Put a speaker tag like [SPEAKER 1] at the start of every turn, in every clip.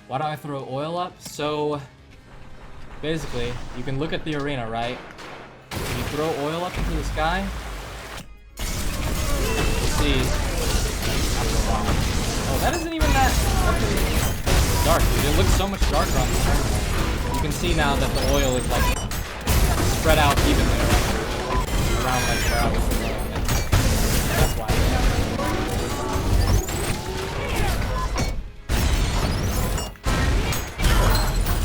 [SPEAKER 1] Why do I throw oil up? So basically, you can look at the arena, right? If you throw oil up into the sky, you'll see after a while. Oh, that isn't even that fucking dark, dude. It looks so much darker on the camera. You can see now that the oil is like spread out evenly around like where I was below. That's why.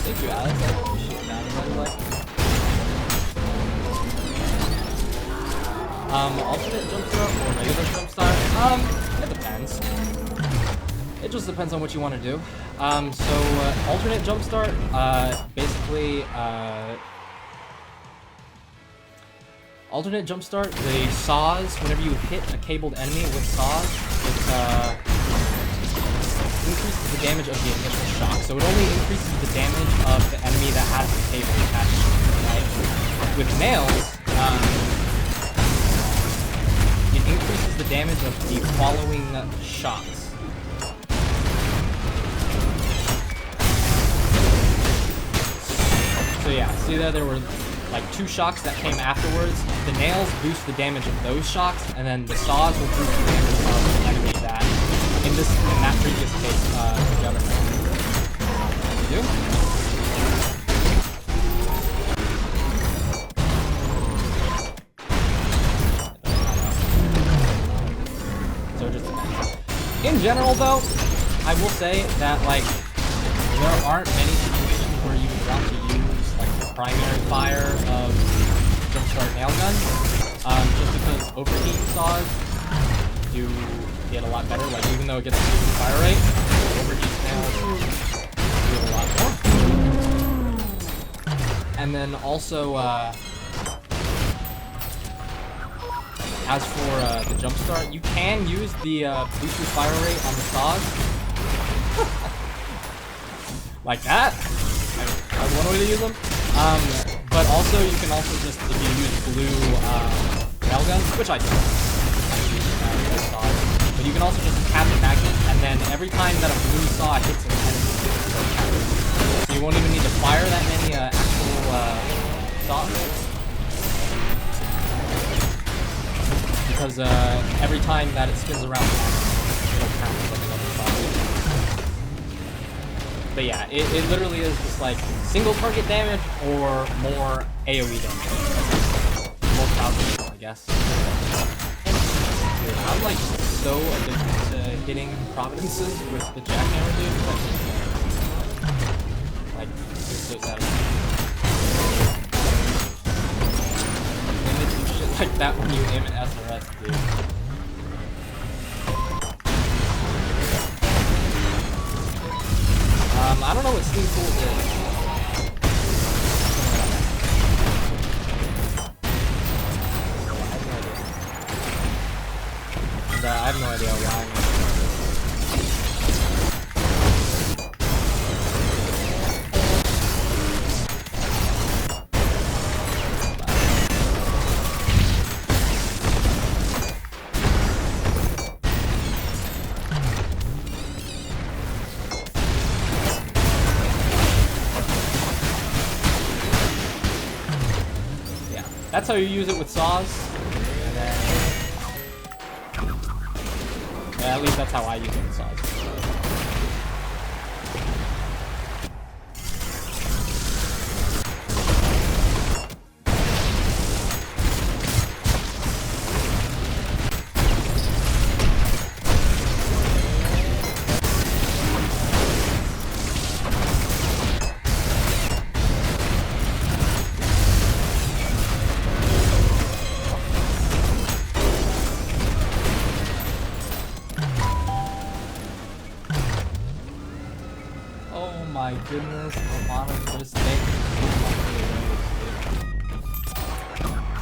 [SPEAKER 1] Thank you, Alex. I appreciate that. Alternate jump start or regular jump start? It depends. It just depends on what you want to do. Alternate jump start, basically, alternate jump start, the saws, whenever you hit a cabled enemy with saws, it increases the damage of the initial shock. So it only increases the damage of the enemy that has the cable attached to it, right? With nails, it increases the damage of the following shocks. So yeah, see there were like 2 shocks that came afterwards. The nails boost the damage of those shocks, and then the saws will boost the damage of the enemy that, in that previous case, the Juggernaut. You do? So it just depends. In general, though, I will say that like there aren't many situations where you would want to use like the primary fire of Jumpstart Nail Gun, just because overheat saws do get a lot better. Like even though it gets a decent fire rate, overheat nails do a lot more. And then also, as for the Jumpstart, you can use the boosted fire rate on the saws. Like that. That's one way to use them. But also, you can also just, if you use blue nail guns, which I do, but you can also just tap the magnet, and then every time that a blue saw hits an enemy, so you won't even need to fire that many actual saws. Because every time that it spins around, it'll count as like another saw. But yeah, it literally is just like single target damage or more AoE damage. More powerful, I guess. Dude, I'm like so addicted to hitting Providences with the Jackhammer, dude. Like, it's so satisfying. And they do shit like that when you aim at SRS, dude. I don't know what Steam Tools is. I have no idea why. That's how you use it with saws. And then, yeah, at least that's how I use it with saws. My goodness, Romano just thank you so much for the raise, dude.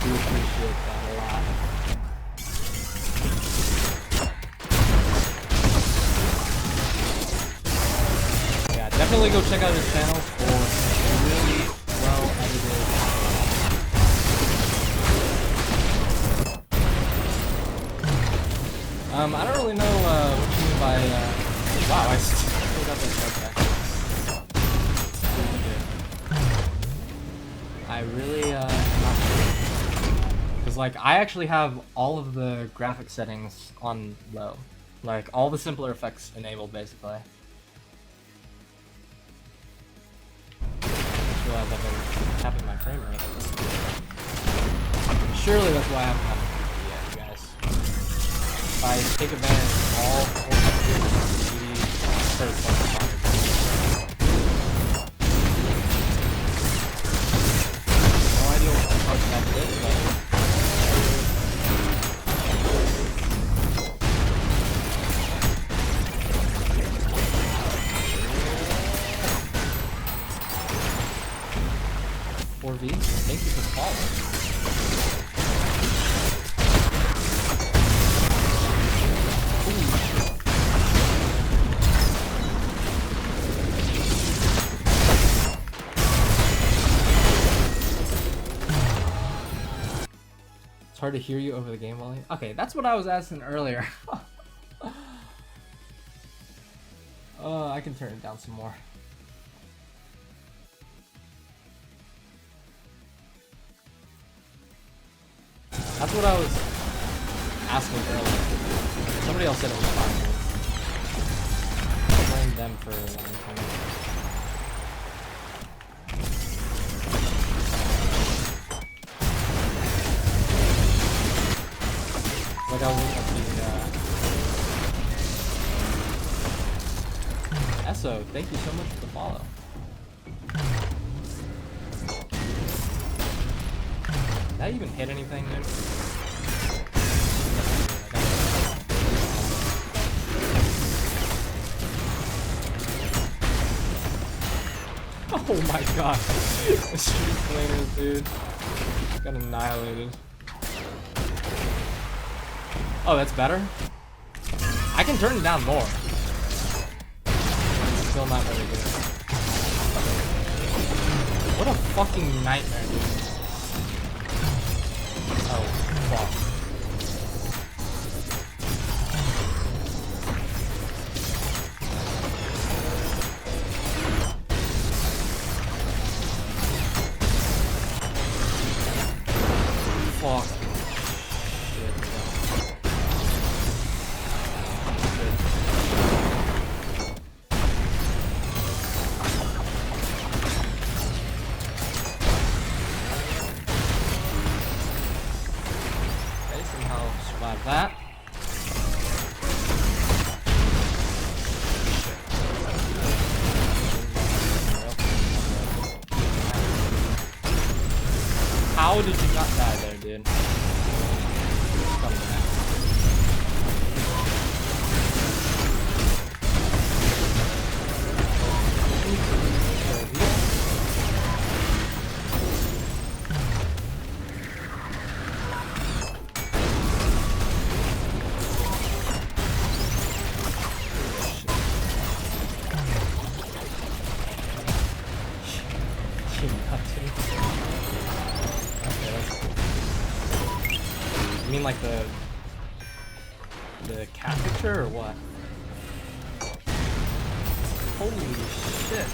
[SPEAKER 1] Do appreciate that a lot. Yeah, definitely go check out his channel for really well edited. I don't really know what you mean by wow, I still got that card back. I really am not sure. Because like I actually have all of the graphic settings on low. Like all the simpler effects enabled basically. I just realized I've been tapping my frame rate. Surely that's why I haven't had it yet, you guys. If I take advantage of all 480 no idea what the fuck that is, but thank you for calling. It's hard to hear you over the game volume. Okay, that's what I was asking earlier. I can turn it down some more. That's what I was asking earlier. Somebody else said it was 5 minutes. I blamed them for long time. Like I was looking at the Esso, thank you so much for the follow. Did that even hit anything, dude? Oh my god. The street flamers, dude. Got annihilated. Oh, that's better? I can turn it down more. It's still not very good. What a fucking nightmare, dude. Oh, fuck. Fuck. Shit. Okay, somehow survive that. How did you not die there, dude? You mean like the cat picture or what? Holy shit.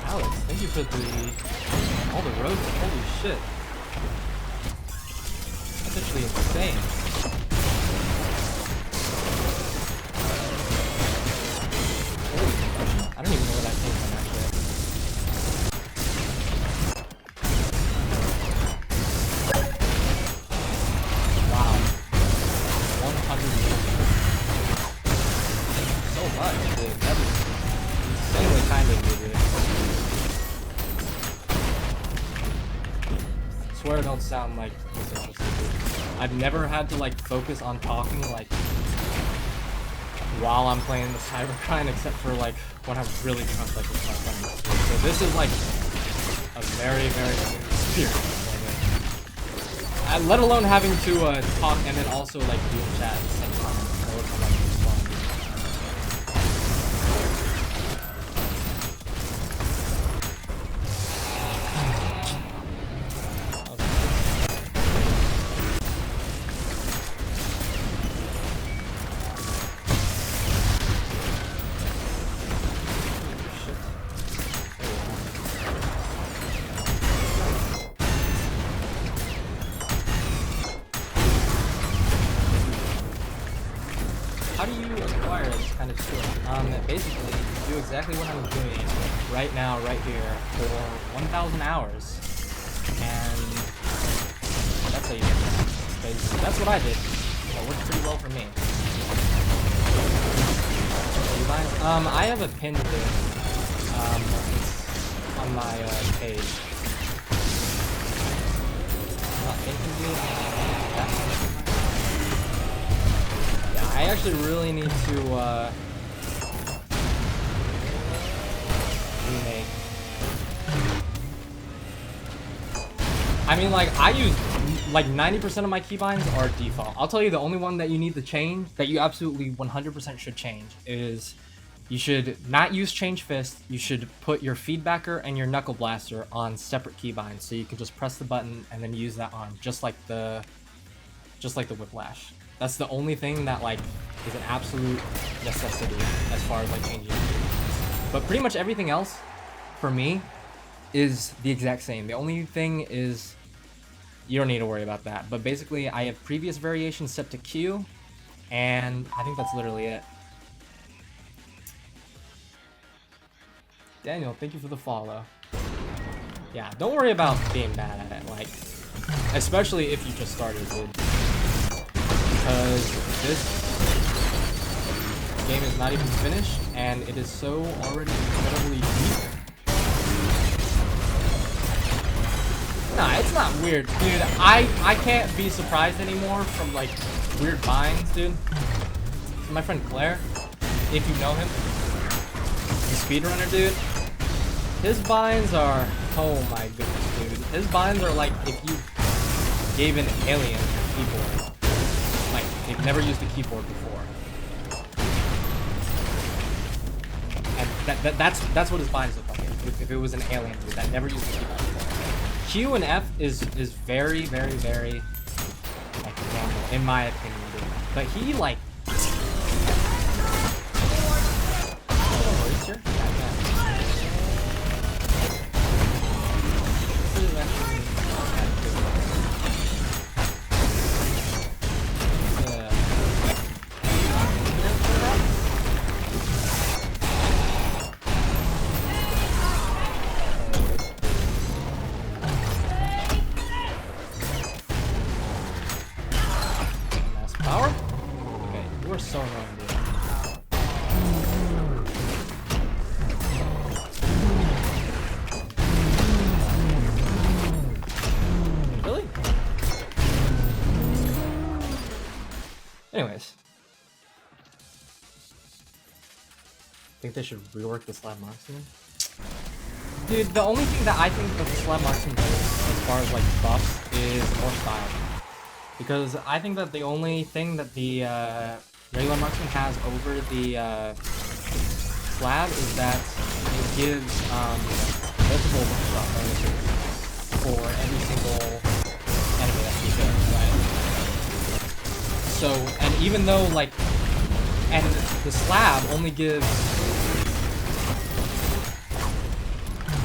[SPEAKER 1] Alex, thank you for all the roses. Holy shit. That's actually insane. Holy, I don't even know where that came from actually. I swear I don't sound like this interesting. I've never had to like focus on talking like while I'm playing the Cybergrind except for like when I'm really drunk like with my friends. So this is like a very, very new experience. Let alone having to talk and then also like do a chat at the same time. So it's like fun. how do you acquire this kind of skill? Basically, you do exactly what I'm doing right now, right here, for 1,000 hours. And that's how you get that. Because that's what I did. It worked pretty well for me. I have a pin to it. It's on my page. Not thinking good. Yeah, I actually really need to remake. I mean, like, I use like 90% of my keybinds are default. I'll tell you the only one that you need to change, that you absolutely 100% should change, is you should not use change fist. You should put your feedbacker and your knuckle blaster on separate keybinds, so you can just press the button and then use that arm, just like the whiplash. That's the only thing that like is an absolute necessity as far as like changing. But pretty much everything else for me is the exact same. The only thing is you don't need to worry about that. But basically, I have previous variations set to Q, and I think that's literally it. Daniel, thank you for the follow. Yeah, don't worry about being bad at it, like, especially if you just started, dude. Because this game is not even finished, and it is so already incredibly deep. Nah, it's not weird, dude. I can't be surprised anymore from, like, weird binds, dude. So my friend Claire, if you know him, the speedrunner dude, his binds are, oh my goodness, dude. His binds are like if you gave an alien a keyboard. Like, they've never used a keyboard before. And that's what his binds look like, if it was an alien dude that never used a keyboard before. Q and F is very, very, very, like, normal, in my opinion, dude. But he, like, anyways, think they should rework the slab marksman. Dude, the only thing that I think that the slab marksman does, as far as like buffs, is more style. Because I think that the only thing that the regular marksman has over the slab is that it gives multiple one-shot bonuses for every single enemy that you kill, right? So, and even though, like, and the slab only gives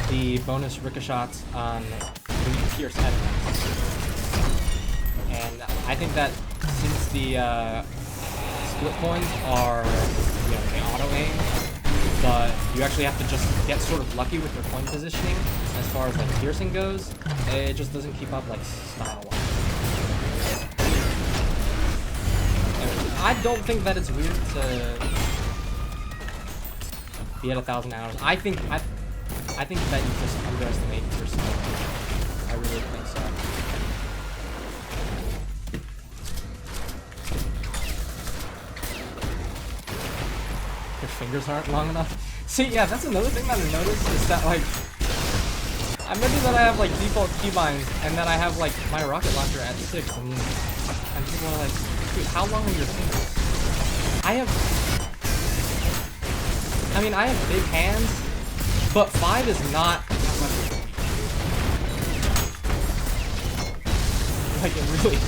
[SPEAKER 1] the bonus ricochets on when you pierce enemies. And I think that since the split coins are, you know, they auto-aim, but you actually have to just get sort of lucky with your coin positioning as far as, like, piercing goes, it just doesn't keep up, like, style-wise. I don't think that it's weird to be at 1,000 hours. I think that you just underestimate yourself. I really think so. Your fingers aren't long enough. See, yeah, that's another thing that I noticed is that, like, I remember that I have, like, default keybinds, and then I have, like, my rocket launcher at 6, and people are like, dude, how long are your fingers? I have big hands, but 5 is not that much. Like, it really...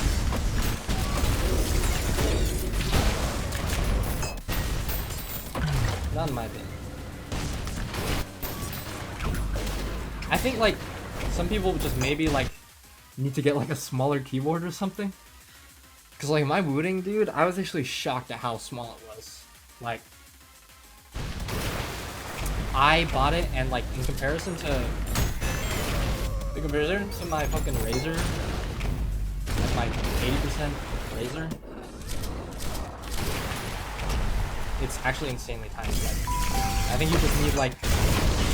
[SPEAKER 1] Not in my opinion. I think, like, some people just maybe, like, need to get, like, a smaller keyboard or something. Cause like my booting, dude, I was actually shocked at how small it was. Like, I bought it and like in comparison to my fucking Razer, like my 80% Razer, it's actually insanely tiny. Like, I think you just need like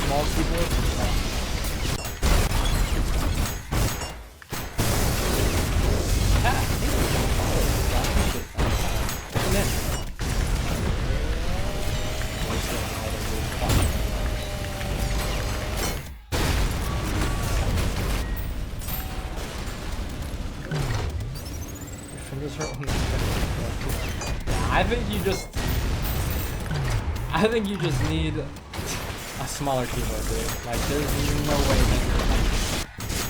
[SPEAKER 1] small keyboard. I think you just need a smaller keyboard, dude. Like, there's no way that you're like,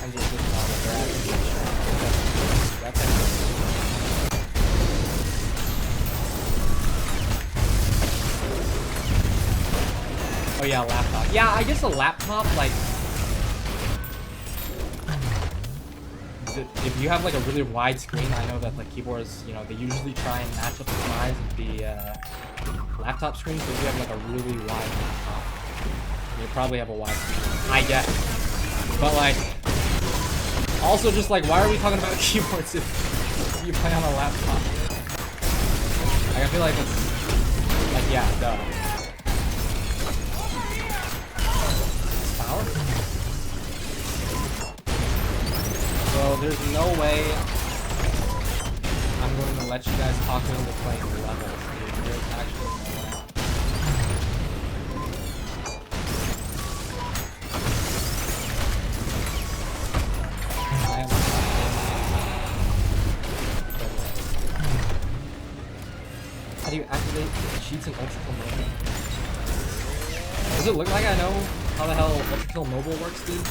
[SPEAKER 1] I'm just looking on the graph. That's it. Oh yeah, laptop. Yeah, I guess a laptop, like, if you have like a really wide screen, I know that like keyboards, you know, they usually try and match up the size of the laptop screen. So if you have like a really wide laptop, you probably have a wide screen, I guess. But like, also just like, why are we talking about keyboards if you play on a laptop? Like, I feel like it's like, yeah, duh. Power? So there's no way I'm going to let you guys talk me into playing the levels, dude. There's actually no way. How do you activate cheats in ULTRAKILL Mobile? Does it look like I know how the hell ULTRAKILL Mobile works, dude?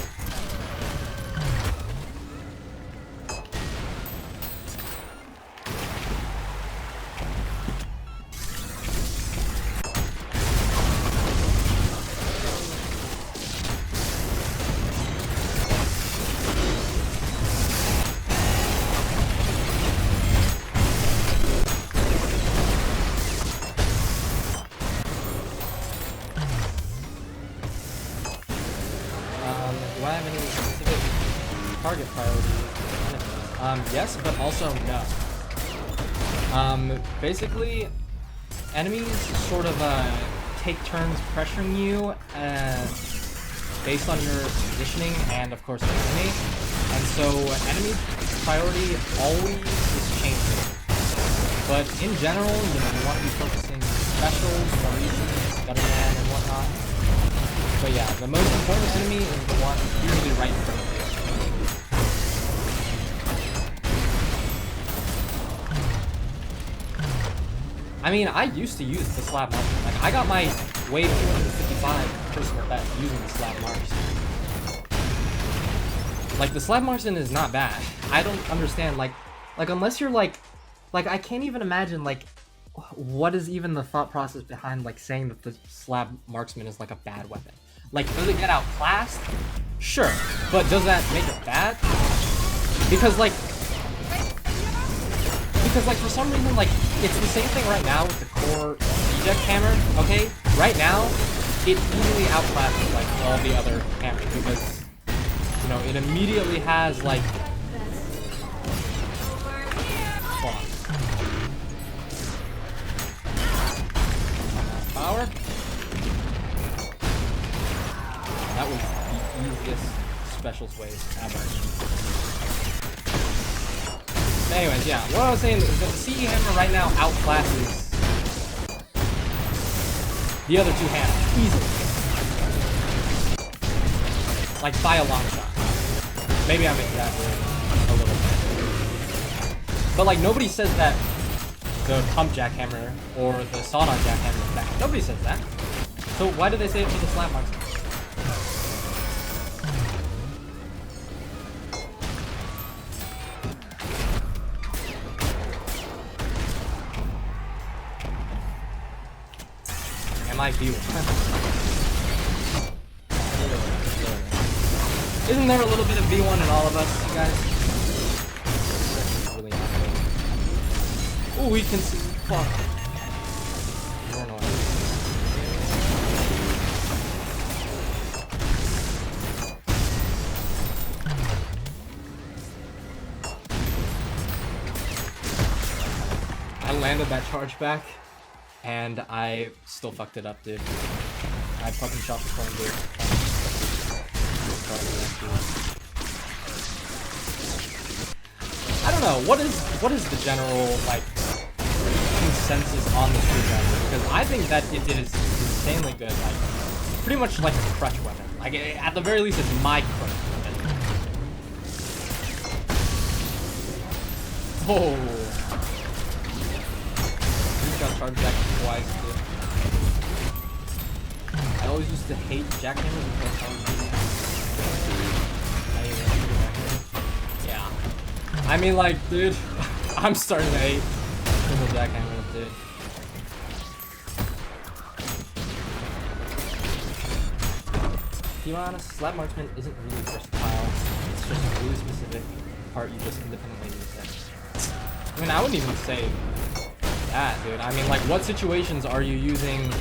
[SPEAKER 1] Do I have any specific target priorities? Yes, but also no. Basically, enemies sort of take turns pressuring you based on your positioning and, of course, the enemy. And so, enemy priority always is changing. But in general, you know, you want to be focusing specials, Maurices, Gutterman, and whatnot. But yeah, the most important enemy is the one usually right in front of you. I mean, I used to use the slab marks. Like, I got my wave 255 personal best using the slab marks. Like, the slab marksman is not bad. I don't understand, like unless you're like I can't even imagine, like, what is even the thought process behind, like, saying that the slab marksman is, like, a bad weapon? Like, does it get outclassed? Sure, but does that make it bad? Because, like, for some reason, like, it's the same thing right now with the core eject hammer, okay? Right now, it easily outclasses, like, all the other hammers, because, you know, it immediately has, like, power. That was the easiest specials wave ever. Anyways, yeah, what I was saying is that the CE hammer right now outclasses the other two hammers easily. Like, by a long shot. Maybe I'm exaggerating a little bit. But, like, nobody says that the pump jack hammer or the sawed-on jack hammer is bad. Nobody says that. So why do they say it for the slap marks? Am I viewing? Isn't there a little bit of V1 in all of us, you guys? Really not Ooh, we can see. Fuck. More annoying. I landed that charge back, and I still fucked it up, dude. I fucking shot the phone, dude. I don't know, what is the general, like, consensus on the screwdriver? Because I think that it is insanely good, like, pretty much like a crutch weapon. Like, at the very least, it's my crutch weapon. Oh. Got charged back twice, dude. I always used to hate jackhammers because yeah. I mean, like, dude, I'm starting to hate triple jackhammers, dude. To be honest, slab marksman isn't really versatile. It's just a really specific part you just independently use it. I mean, I wouldn't even say that, dude. I mean, like, what situations are you using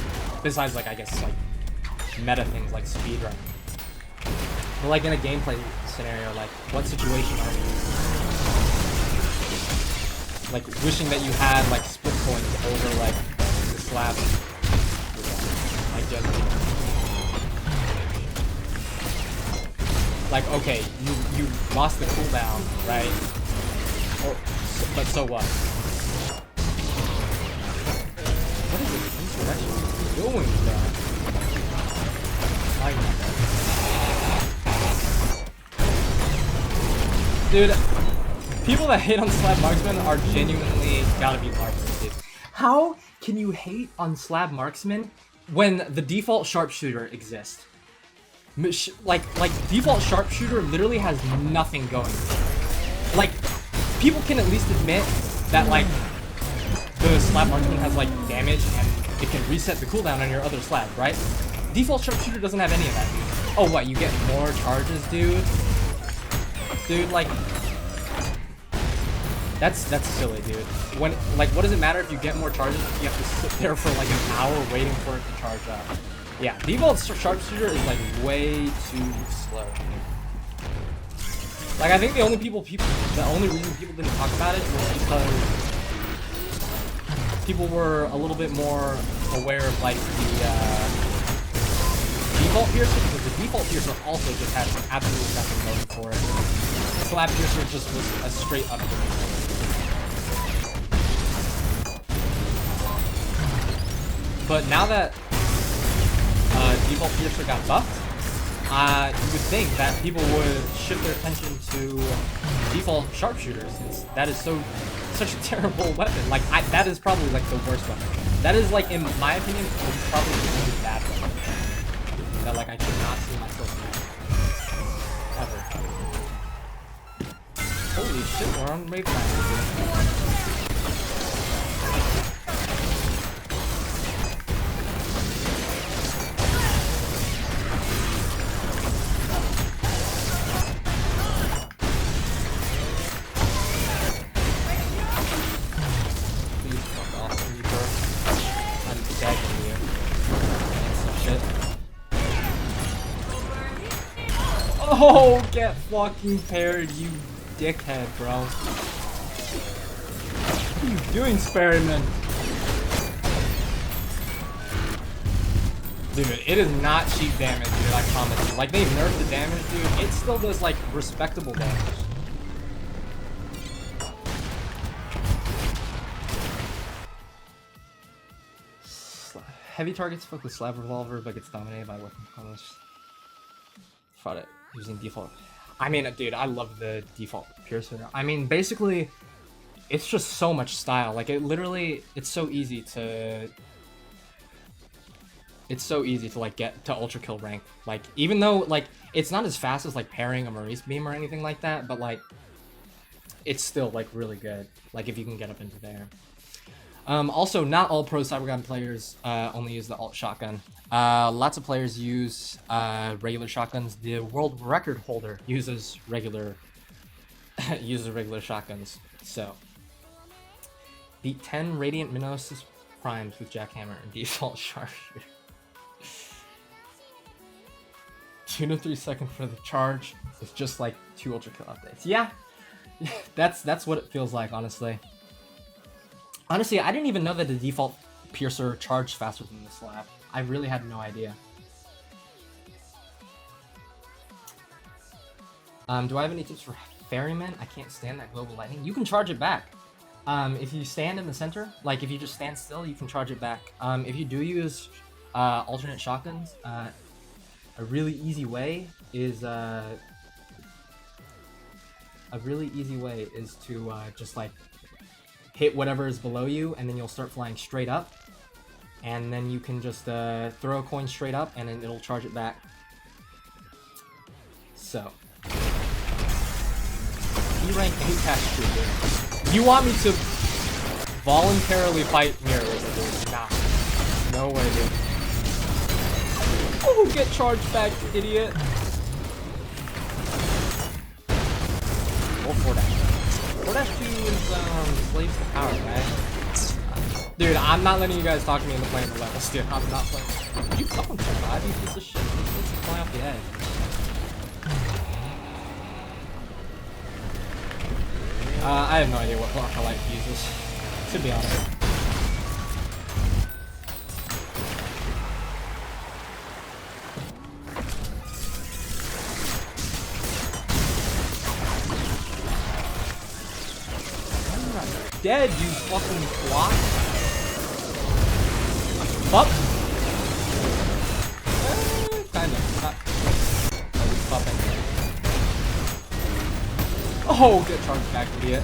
[SPEAKER 1] besides, like, I guess, like, meta things like speedrunning? But, like, in a gameplay scenario, like, what situation are you using? Like, wishing that you had, like, split points over, like, the slab. Like, just... Like, okay, you lost the cooldown, right? Or, but so what? What is this insurrection doing, bro? Dude, people that hate on slab marksman are genuinely gotta be marksmen, dude. How can you hate on slab marksman when the default sharpshooter exists? Like default sharpshooter literally has nothing going for it. Like, people can at least admit that, like, the slab marksman has, like, damage and it can reset the cooldown on your other slab, right? Default sharpshooter doesn't have any of that, dude. Oh, what, you get more charges, dude? Dude, like, that's silly, dude. When, like, what does it matter if you get more charges if you have to sit there for, like, an hour waiting for it to charge up? Yeah, default sharpshooter is, like, way too slow. Like, I think the only reason people didn't talk about it was because people were a little bit more aware of, like, the default piercer, because the default piercer also just has absolutely nothing going for it. The slab piercer just was a straight upgrade. But now that default piercer got buffed, you would think that people would shift their attention to default sharpshooter, since that is such a terrible weapon. Like, that is probably, like, the worst weapon. That is, like, in my opinion, probably the only bad weapon that, like, I could not see myself using. Ever. Holy shit, we're on raid time. Oh, get fucking paired, you dickhead, bro. What are you doing, Sperryman? Dude, it is not cheap damage, dude, I promise you. Like, they nerfed the damage, dude. It still does, like, respectable damage. Heavy targets fuck with slab revolver, but gets dominated by weapon combos. Fought it using default. I mean, dude, I love the default piercer. I mean, basically, it's just so much style. Like, it literally, it's so easy to like get to ultra kill rank. Like, even though, like, it's not as fast as like parrying a Maurice beam or anything like that, but like, it's still like really good. Like, if you can get up into there. Also, not all pro Cybergrind players only use the alt shotgun. Lots of players use regular shotguns. The world record holder uses regular shotguns. So Beat 10 Radiant Minos Primes with Jackhammer and default sharpshooter. 2 to 3 seconds for the charge. It's just like 2 Ultra Kill updates. Yeah, that's what it feels like, honestly. Honestly, I didn't even know that the default Piercer charged faster than the slap. I really had no idea. Do I have any tips for Ferryman? I can't stand that global lightning. You can charge it back. If you stand in the center, like if you just stand still, you can charge it back. If you do use alternate shotguns, a really easy way is to just like hit whatever is below you, and then you'll start flying straight up, and then you can just throw a coin straight up, and then it'll charge it back. So, E-rank any cash trooper. You want me to voluntarily fight mirrors? Nah, no way, dude. Oh, get charged back, idiot. Or 4-2 is slaves to power, right? Dude, I'm not letting you guys talk to me into playing the levels, dude. I'm not playing. You fucking survive, you piece of shit. This is flying off the edge. I have no idea what Rockalight uses, to be honest. I'm not dead, you fucking twat. Up? Kind of. Not. Oh, get charged back, idiot.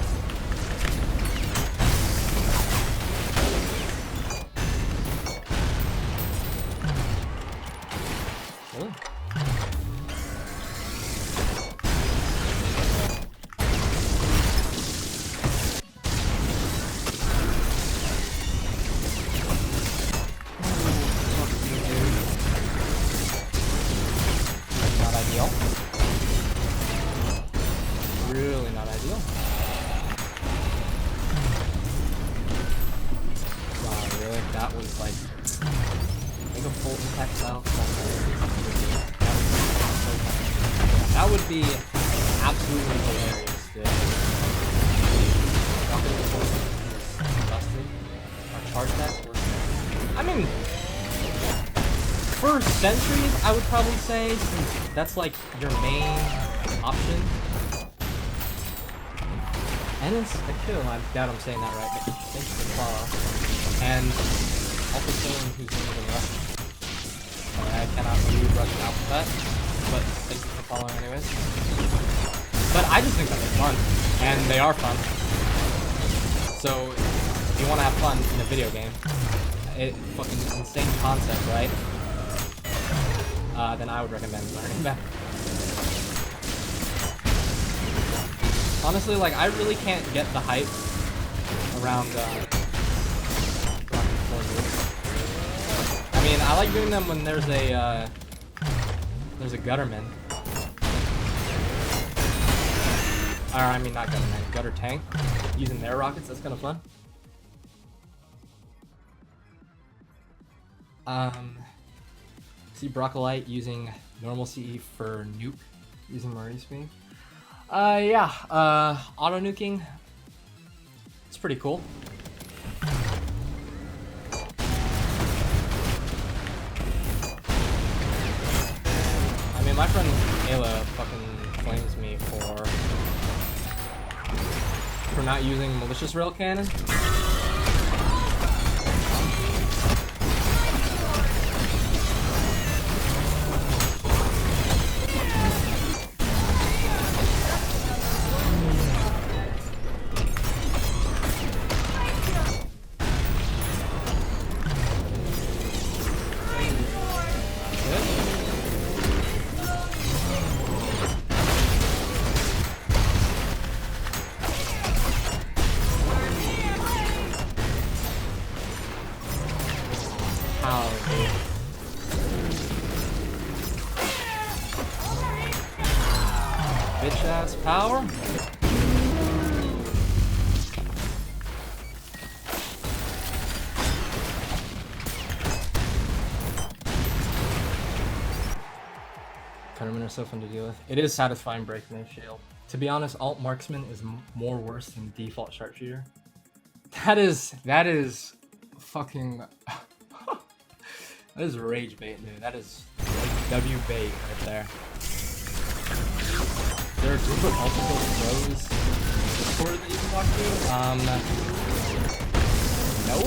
[SPEAKER 1] Really? Not ideal. Really not ideal. Wow, really? That was like make a full impact style. That would be absolutely hilarious, dude. Our charge that. I mean, for sentries, I would probably say, since that's like your main option. And it's a kill. I doubt I'm saying that right, but thanks for the follow. And also someone who's named in Russian. I cannot read Russian alphabet, but thank you for following anyways. But I just think that they're fun, and they are fun. So if you want to have fun in a video game, fucking insane concept, right? Then I would recommend learning that. Honestly, like, I really can't get the hype around I mean, I like doing them when there's a gutterman. Or, I mean, not gutterman, gutter tank. Using their rockets, that's kind of fun. See Broccolite using normal CE for nuke, using Marie speed. Yeah, auto nuking. It's pretty cool. I mean, my friend Ayla fucking flames me for not using malicious rail cannon. Bitch ass power. tournament are so fun to deal with. It is satisfying breaking a shield. To be honest, alt marksman is more worse than default sharpshooter. That is fucking that is rage bait, dude. That is like W bait right there. There are group of ULTRAKILL pros Discord that you can talk to. No.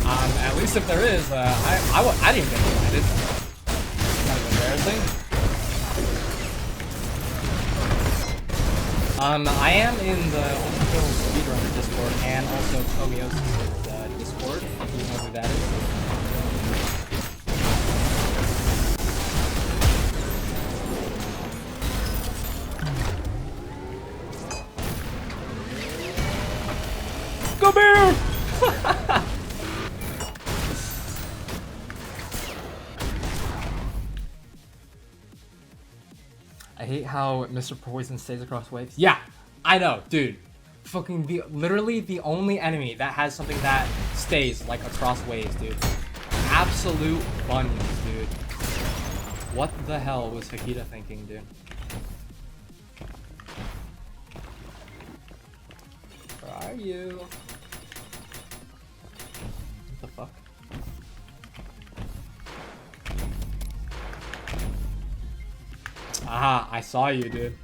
[SPEAKER 1] At least if there is, I didn't get invited. Kind of embarrassing. I am in the ULTRAKILL Speedrunner Discord and also Comiosis' Discord, if you know who that is. Come here! I hate how Mr. Poison stays across waves. Yeah, I know, dude. Fucking literally the only enemy that has something that stays like across waves, dude. Absolute bunions, dude. What the hell was Hakita thinking, dude? Where are you? What the fuck? Aha, I saw you, dude.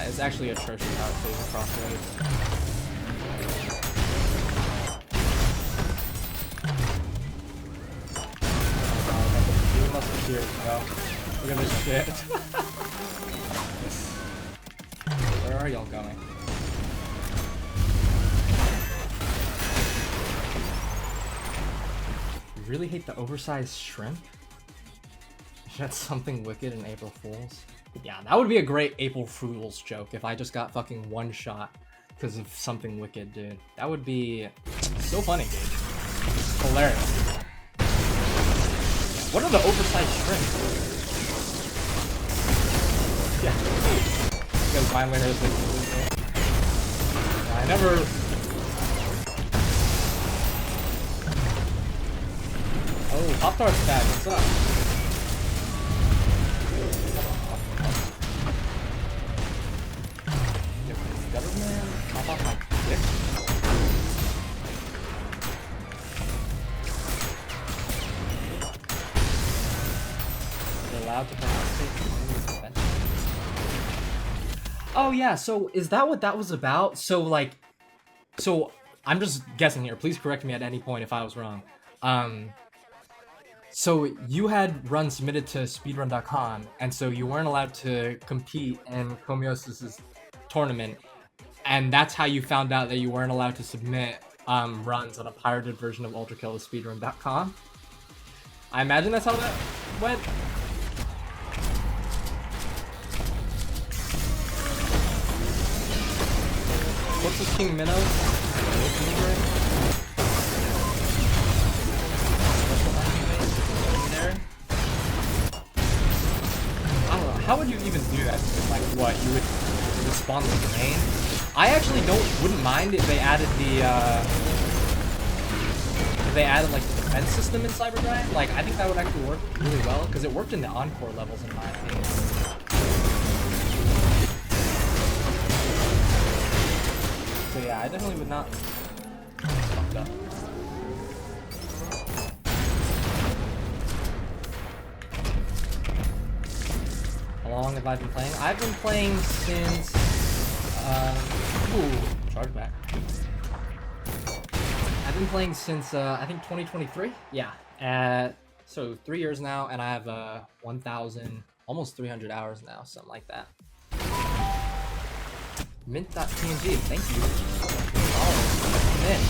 [SPEAKER 1] It's actually atrocious how it stays across waves. You musketeers, bro. Look at this shit. Where are y'all going? You really hate the oversized shrimp? That's something wicked in April Fools. Yeah, that would be a great April Fool's joke if I just got fucking one shot because of something wicked, dude. That would be so funny, dude. Hilarious. What are the oversized shrimp? Yeah. You guys finally heard this. I never... Oh, Pop-Tart's back. What's up? Government, hop off my dick. They're allowed to participate in convention. Oh yeah, so is that what that was about? So I'm just guessing here. Please correct me at any point if I was wrong. So you had runs submitted to speedrun.com, and so you weren't allowed to compete in Comiosis' tournament. And that's how you found out that you weren't allowed to submit runs on a pirated version of ULTRAKILL to speedrun.com. I imagine that's how that went. What's this King Minnow? I don't know. How would you even do that? Like what? You would spawn the domain? I actually wouldn't mind if they added the like the defense system in Cybergrind. Like I think that would actually work really well because it worked in the encore levels in my opinion. So yeah, I definitely would not fuck up. How long have I been playing? I've been playing since charge back. I've been playing since I think 2023. Yeah. So 3 years now, and I have 1,000, almost 300 hours now, something like that. Mint.png, thank you. Oh, mint.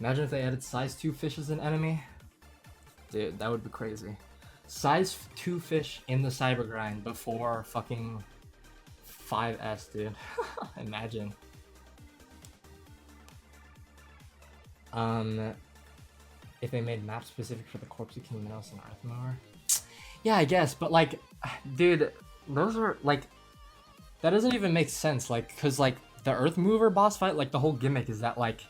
[SPEAKER 1] Imagine if they added size 2 fish as an enemy. Dude, that would be crazy. Size 2 fish in the Cybergrind before fucking 5S, dude. Imagine. If they made maps specific for the Corpse of King Minos and Earthmower. Yeah, I guess, but like, dude, those are like, that doesn't even make sense. Like, cause like the Earthmover boss fight, like the whole gimmick is that like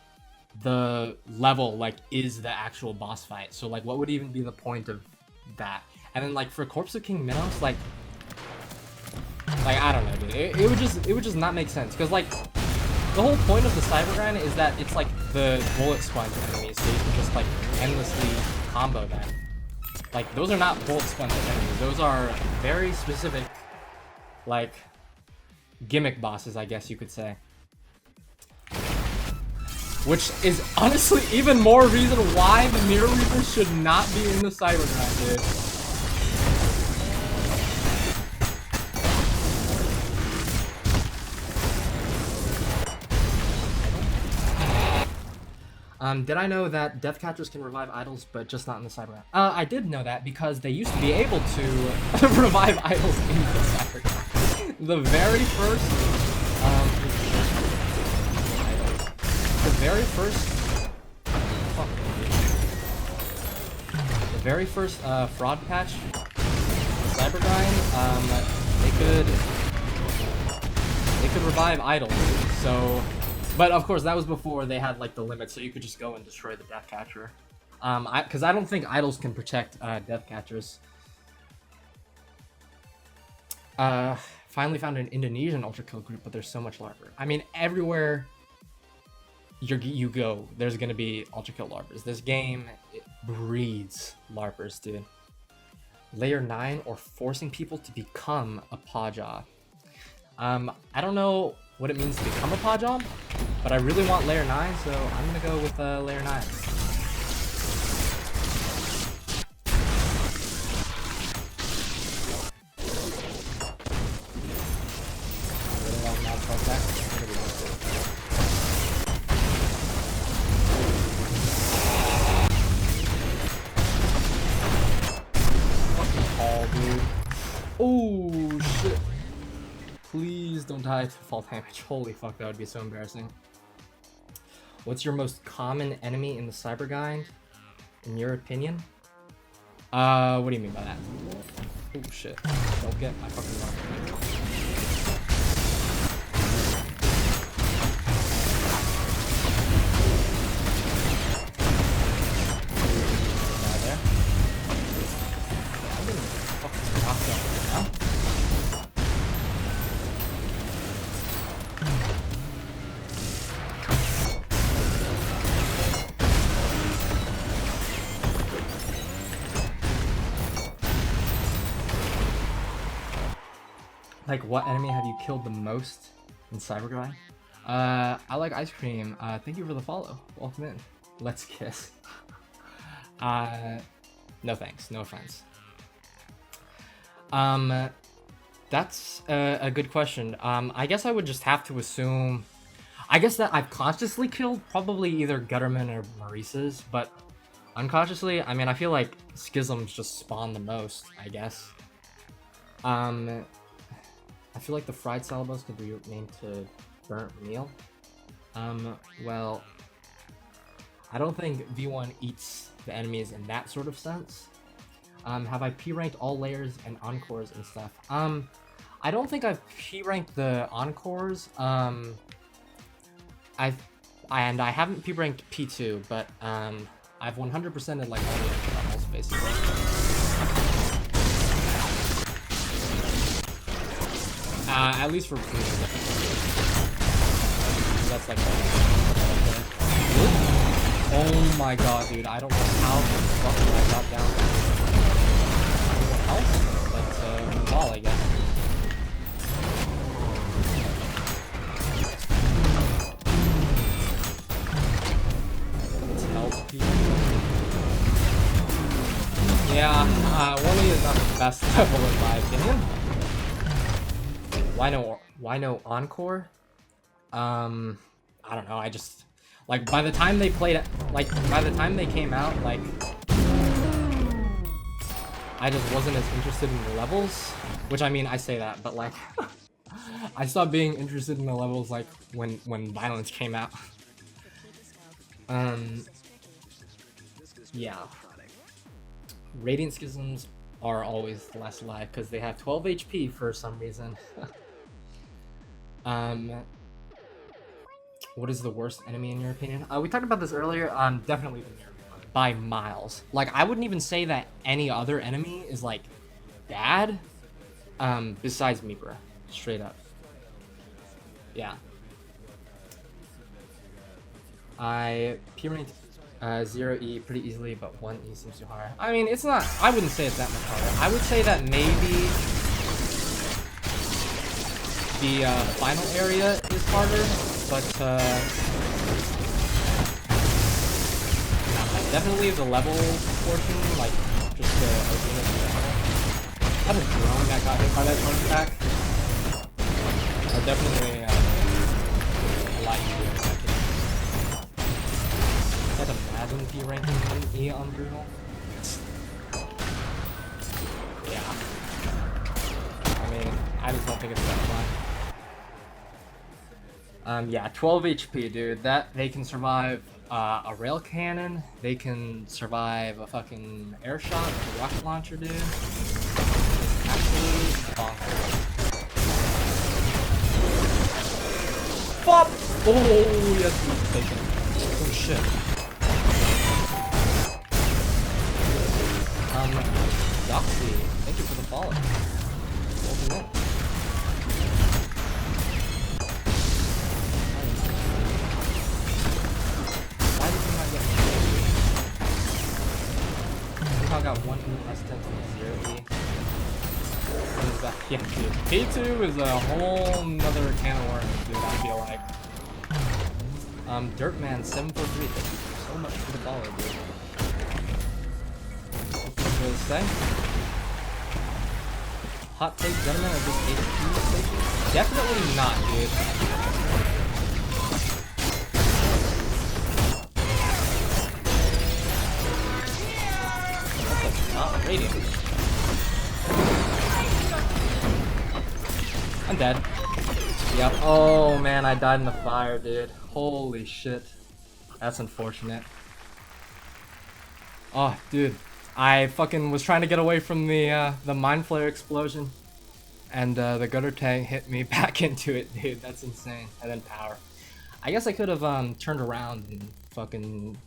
[SPEAKER 1] the level like is the actual boss fight. So like, what would even be the point of that? And then like for Corpse of King Minos, like I don't know, dude. It would just not make sense. Cause like the whole point of the Cybergrind is that it's like the bullet sponge enemies, so you can just like endlessly combo them. Like those are not bullet sponge enemies. Those are very specific, like gimmick bosses, I guess you could say. Which is honestly even more reason why the Mirror Reaper should not be in the Cybergrind, dude. Did I know that Death Catchers can revive idols, but just not in the Cybergrind? I did know that because they used to be able to revive idols in the Cybergrind. The very first fraud patch, Cybergrind, they could revive idols. So, but of course that was before they had like the limit, so you could just go and destroy the Death Catcher. Because I don't think idols can protect Death Catchers. Finally found an Indonesian ultra kill group, but there's so much larper. I mean, everywhere you go, there's gonna be ultra kill larpers. This game, it breeds larpers, dude. Layer 9 or forcing people to become a Paja. I don't know what it means to become a Paja, but I really want Layer 9, so I'm gonna go with Layer 9. Oh shit. Please don't die to fall damage. Holy fuck, that would be so embarrassing. What's your most common enemy in the Cybergrind, in your opinion? What do you mean by that? Oh shit. Don't get my fucking rock. Like, what enemy have you killed the most in Cybergrind? I like ice cream. Thank you for the follow. Welcome in. Let's kiss. No thanks. No offense. That's a good question. I guess I would just have to assume... I guess that I've consciously killed probably either Gutterman or Maurice's, but unconsciously, I mean, I feel like Schisms just spawn the most, I guess. I feel like the fried Salabos could be named to burnt meal. Well, I don't think V1 eats the enemies in that sort of sense. Have I P-ranked all layers and encores and stuff? I don't think I've P-ranked the encores. I haven't P-ranked P2, but I've 100%ed like all the levels basically. At least for that's like Oh my god, dude. I don't know how the fuck I got down there. Anyone else? Let's move on, I guess. Let's help people. Yeah, Wooly is not the best level in my opinion. Why no Encore? I don't know, I just like by the time they played like by the time they came out, like I just wasn't as interested in the levels. Which I mean I say that, but like I stopped being interested in the levels like when Violence came out. Yeah. Radiant Schisms are always less life because they have 12 HP for some reason. What is the worst enemy in your opinion? We talked about this earlier. Definitely the Mirror by miles. Like I wouldn't even say that any other enemy is like bad. Besides Meeper, straight up. Yeah. I P-ranked 0E pretty easily, but 1E seems too hard. I mean, it's not. I wouldn't say it's that much harder. I would say that maybe the final area is harder, but definitely the level portion, like just the opening of the level. Had a drone that got hit by that charge attack. Are definitely a lot easier. I'd imagine P ranking 1E on Brutal. Yeah. I mean, I just don't think it's that fun. Yeah, 12 HP, dude. That they can survive a rail cannon. They can survive a fucking air shot with a rocket launcher, dude. Absolutely bonkers. Pop! Oh, yes, he's taken. Oh shit. Doxy, thank you for the follow. Welcome in. Why did you not get me? Somehow got 1 E S10 to 0 E. What is that? Yeah, dude. P2 is a whole nother can of worms, dude, I feel like. Dirtman 743, thank you so much for the follow, dude. Say? Hot take, gentlemen, are just HP stations? Definitely not, dude. That's not radiant. I'm dead. Yep. Oh man, I died in the fire, dude. Holy shit. That's unfortunate. Oh, dude. I fucking was trying to get away from the Mind Flayer explosion, and the gutter tank hit me back into it, dude. That's insane. And then power. I guess I could have turned around and fucking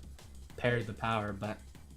[SPEAKER 1] parried the power, but